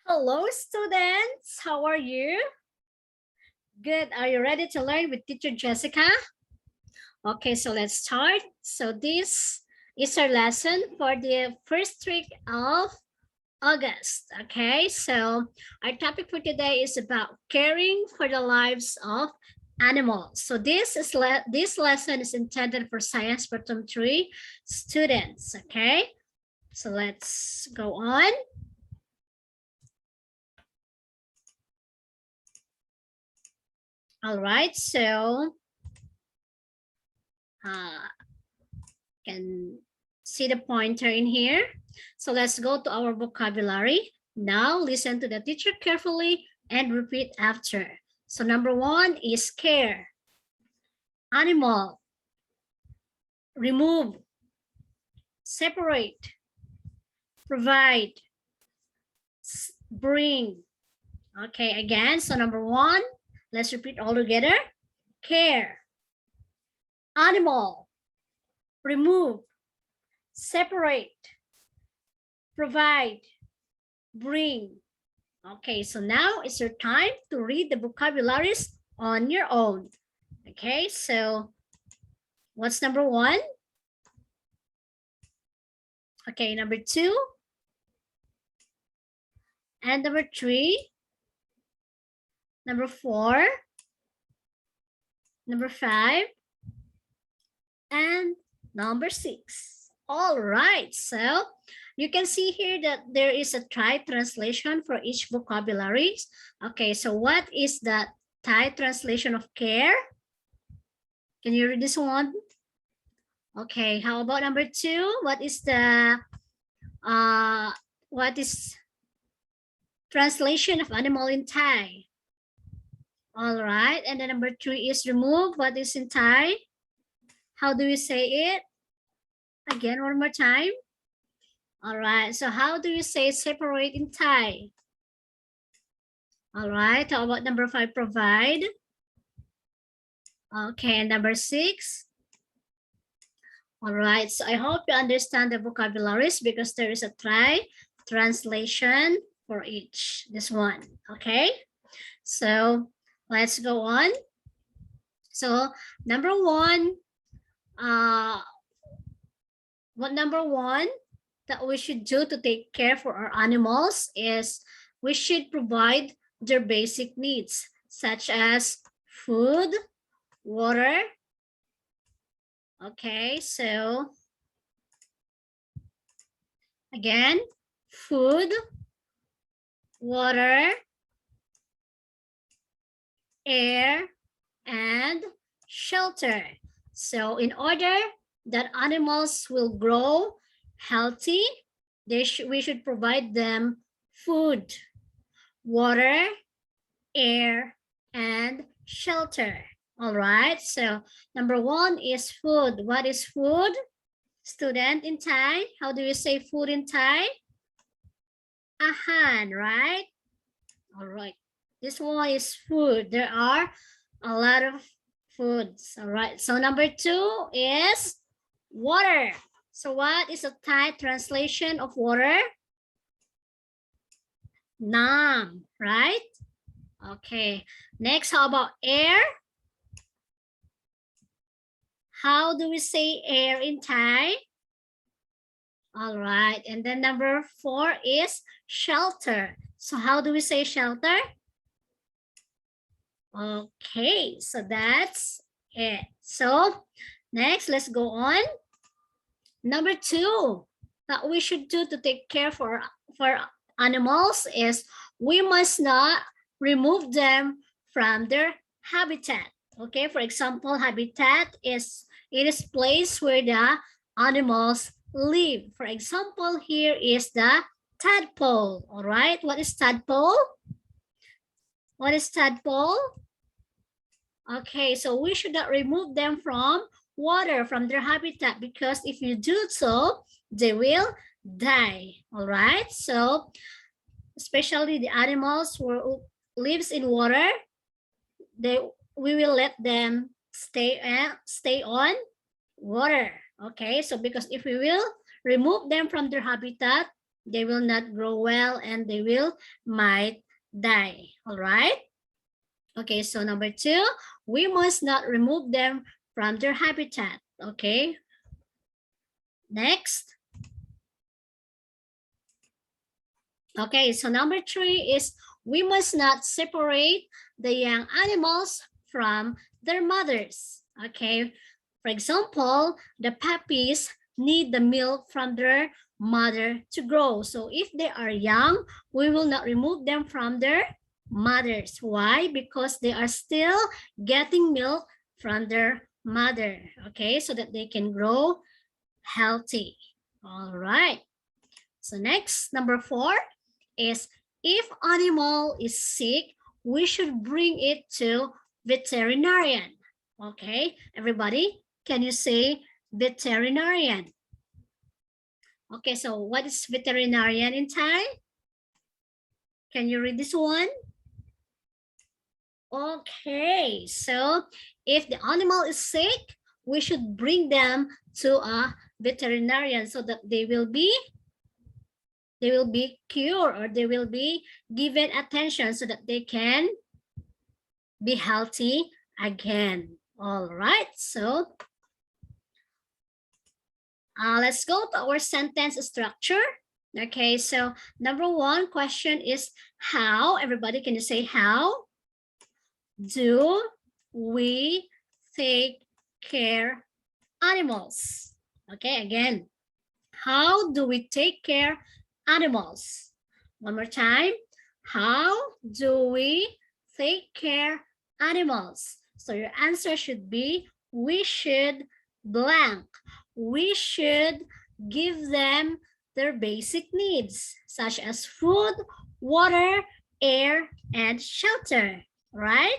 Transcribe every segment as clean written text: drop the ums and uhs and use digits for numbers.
Hello, students. How are you? Good. Are you ready to learn with teacher Jessica? Okay, so let's start. So this is our lesson for the first week of August. Okay, so our topic for today is about caring for the lives of animals. So this lesson is intended for Science Bottom 3 students. Okay, so let's go on. All right, so can see the pointer in here. So let's go to our vocabulary. Now listen to the teacher carefully and repeat after. So number 1 is care. Animal. Remove. Separate. Provide. Bring. Okay, again. So number 1, let's repeat all together. Care. Animal. Remove. Separate. Provide. Bring. Okay, so now it's your time to read the vocabularies on your own. Okay, so what's number 1? Okay, number 2. And number 3. Number 4. Number 5. And number 6. All right, so you can see here that there is a Thai translation for each vocabulary. Okay, so what is the Thai translation of care? Can you read this one? Okay, how about number 2? What is translation of animal in Thai? All right, and then number 3 is remove. What is in Thai? How do we say it? Again, one more time. All right, so how do you say separate in Thai? All right, how about number 5, provide? Okay, and number 6. All right, so I hope you understand the vocabularies because there is a Thai translation for each, this one, okay? So let's go on. So number 1, what number 1 that we should do to take care for our animals is we should provide their basic needs, such as food, water. Okay, so again, food, water, air, and shelter. So in order that animals will grow healthy, we should provide them food, water, air, and shelter. All right, so number 1 is food. What is food? Student in Thai, how do you say food in Thai? Ahan, right? All right, this one is food. There are a lot of foods. All right, so number 2 is water. So what is a Thai translation of water? Nam, right? Okay, next, how about air? How do we say air in Thai? All right, and then number 4 is shelter. So how do we say shelter? Okay, so that's it. So next, let's go on. Number 2 that we should do to take care for animals is we must not remove them from their habitat. Okay, for example, habitat is place where the animals live. For example, here is the tadpole. All right, what is tadpole? What is tadpole? Okay, so we should not remove them from water, from their habitat, because if you do so, they will die. All right, so especially the animals who lives in water, we will let them stay on water. Okay, so because if we will remove them from their habitat, they will not grow well and they will might die. All right. Okay, so number 2, we must not remove them from their habitat. Okay. Next. Okay, so number 3 is we must not separate the young animals from their mothers. Okay, for example, the puppies need the milk from their mother to grow. So if they are young, we will not remove them from their mothers. Why? Because they are still getting milk from their mother. Okay, so that they can grow healthy. All right. So next, number 4 is if animal is sick, we should bring it to veterinarian. Okay, everybody, can you say veterinarian? Okay, so what is veterinarian in Thai? Can you read this one? Okay, so if the animal is sick, we should bring them to a veterinarian so that they will be cured or they will be given attention so that they can be healthy again. All right, so let's go to our sentence structure. Okay, so number 1 question is how? Everybody, can you say how do we take care animals? Okay, again, how do we take care animals? One more time. How do we take care animals? So your answer should be we should blank. We should give them their basic needs such as food, water, air, and shelter, right?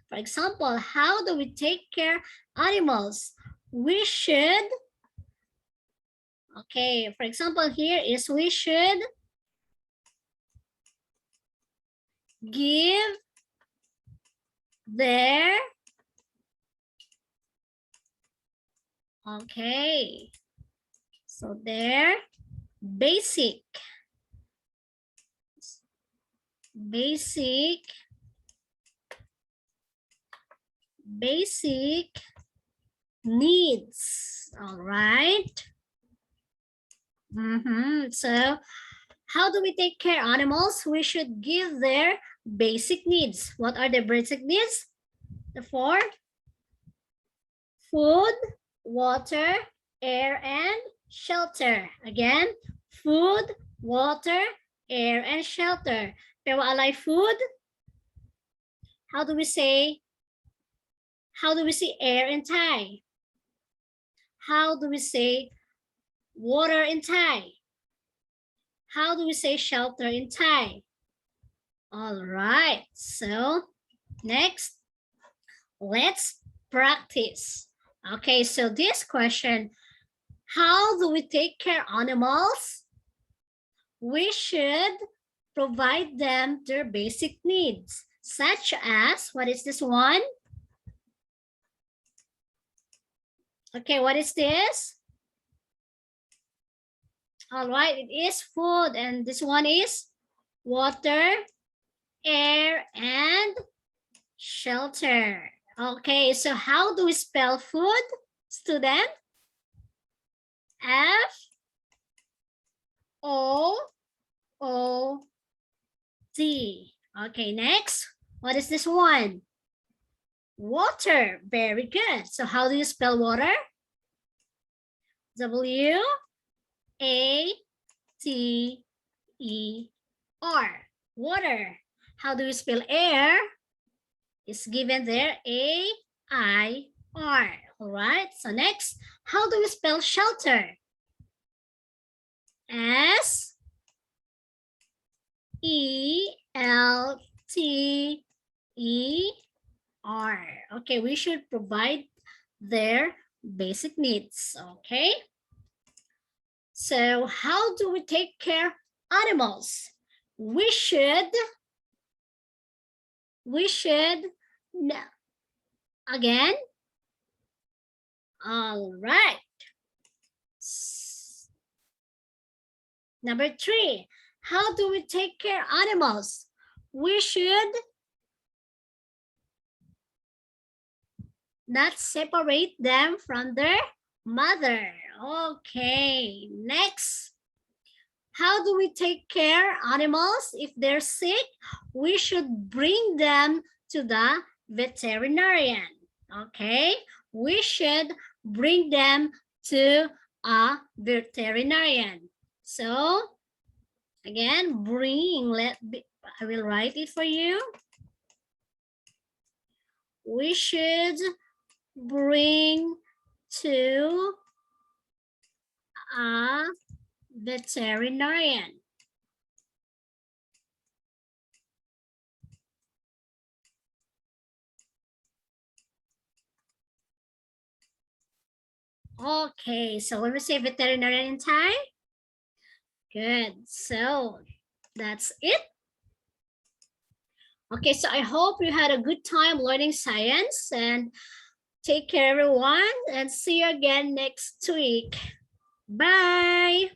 For example, how do we take care animals? We should, okay, for example, here is we should give their, okay, so their basic needs. All right. So how do we take care animals? We should give their basic needs. What are the basic needs? The 4: food, water, air, and shelter. Again, food, water, air, and shelter. Pero alay food? How do we say air in Thai? How do we say water in Thai? How do we say shelter in Thai? All right, so next, let's practice. Okay, so this question, how do we take care animals? We should provide them their basic needs, such as, what is this one? Okay, what is this? All right, it is food, and this one is water, air, and shelter. Okay, so how do we spell food, student? F-O-O-D. Okay, next. What is this one? Water. Very good. So how do you spell water? W-A-T-E-R. Water. How do you spell air? It's given there, A-I-R. All right, so next, how do we spell shelter? S-E-L-T-E-R. Okay, we should provide their basic needs, okay? So how do we take care animals? We should, again, all right. Number 3, how do we take care of animals? We should not separate them from their mother. Okay, next. How do we take care of animals? If they're sick, we should bring them to the veterinarian. Okay, we should bring them to a veterinarian. So, again, bring, I will write it for you. We should bring to a veterinarian. Okay, so when we say veterinarian in Thai, good. So that's it. Okay, so I hope you had a good time learning science, and take care everyone, and see you again next week. Bye.